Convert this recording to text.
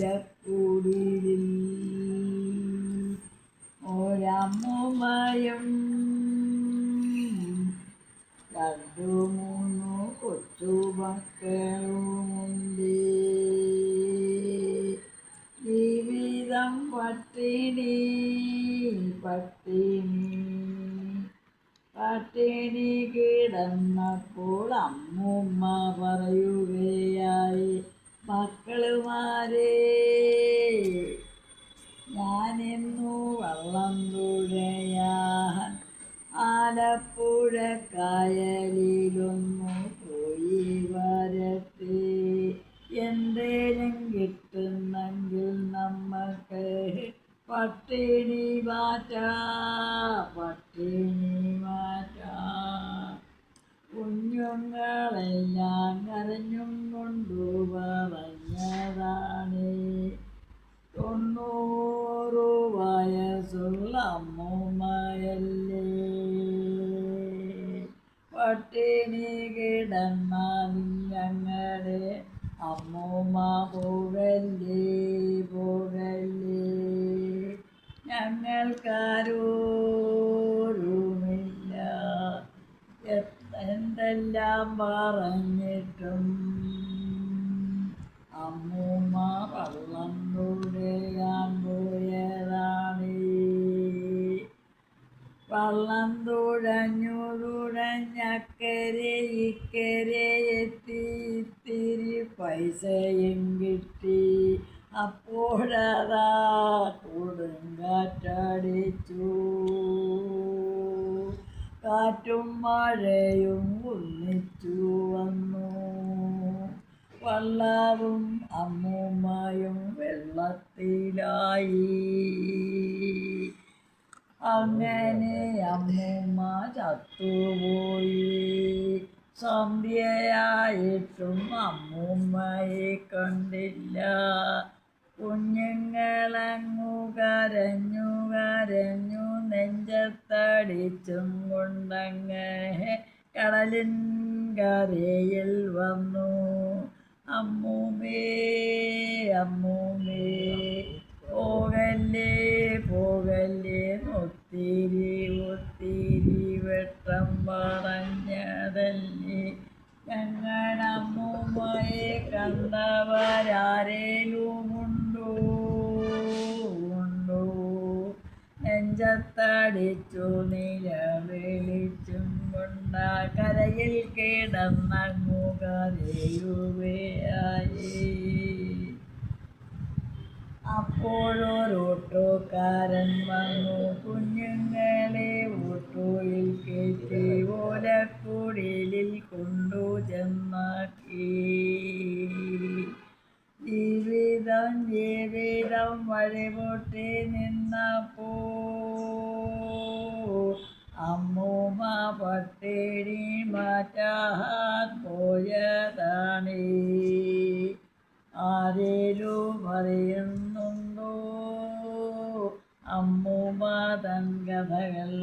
ഓലക്കൂടിയിൽ ഒരമ്മൂമ്മയും രണ്ടു മൂന്നു കൊച്ചുമക്കളുമുണ്ട്. ജീവിതം പട്ടിണി പട്ടിണി കിടന്നപ്പോൾ അമ്മൂമ്മ പറയുകയായി, മക്കളുമാരെ, ഞാനിന്നു വള്ളം തുഴയാൻ ആലപ്പുഴ കായലിലൊന്നു പോയി വരട്ടെ. എന്തേലും കിട്ടുന്നെങ്കിൽ നമുക്ക് പട്ടിണി മാറ്റാം. കുഞ്ഞുങ്ങളെല്ലാം കരഞ്ഞും കൊണ്ടു പറഞ്ഞതാണ്. 90 വയസ്സുള്ള അമ്മൂമ്മയല്ലേ. പട്ടിണി കിടന്നാലും ഞങ്ങളുടെ അമ്മൂമ്മ പോകല്ലേ. ഞങ്ങൾക്കാരോരുമില്ല. എന്തെല്ലാം പറഞ്ഞിട്ടും അമ്മൂമ്മ വള്ളം തുഴയാൻ പോയതാണ്. വള്ളം തുഴഞ്ഞക്കരെ ഇക്കരെ എത്തി. ഇത്തിരി പൈസയും കിട്ടി. അപ്പോഴതാ കൊടുങ്കാറ്റടിച്ചു. കാറ്റും മഴയും ഒന്നിച്ചു വന്നു. വള്ളവും അമ്മൂമ്മയും വെള്ളത്തിലായി. അങ്ങനെ അമ്മൂമ്മ ചത്തുപോയി. സന്ധ്യയായിട്ടും അമ്മൂമ്മയെ കണ്ടില്ല. കുഞ്ഞുങ്ങളങ്ങു കരഞ്ഞു നെഞ്ചത്തടിച്ചും കൊണ്ടങ്ങനെ കടലിൻ കരയിൽ വന്നു. അമ്മൂമ്മേ പോകല്ലേ ഒത്തിരി വെട്ടം പറഞ്ഞതല്ലേ. ഞങ്ങളമ്മൂമ്മയെ കണ്ടവരാരേലുമുണ്ടോ? നെഞ്ചത്തടിച്ചു നിലവിളിച്ചും കൊണ്ടാ കരയിൽ കിടന്നങ്ങു കരയുകയായി. അപ്പോഴൊരോട്ടോക്കാരൻ വന്നു. കുഞ്ഞുങ്ങളെ ഓട്ടോയിൽ കയറ്റി ഓലക്കുടിലിൽ കൊണ്ടു ചെന്നാക്കി. ജീവിതം വഴിപൊട്ടി നിന്നപ്പോൾ അമ്മൂമ്മ പട്ടിണി മാറ്റാൻ പോയതാണ്. ആരേലും അറിയുന്നുണ്ടോ അമ്മൂമ്മ തൻ കഥകൾ?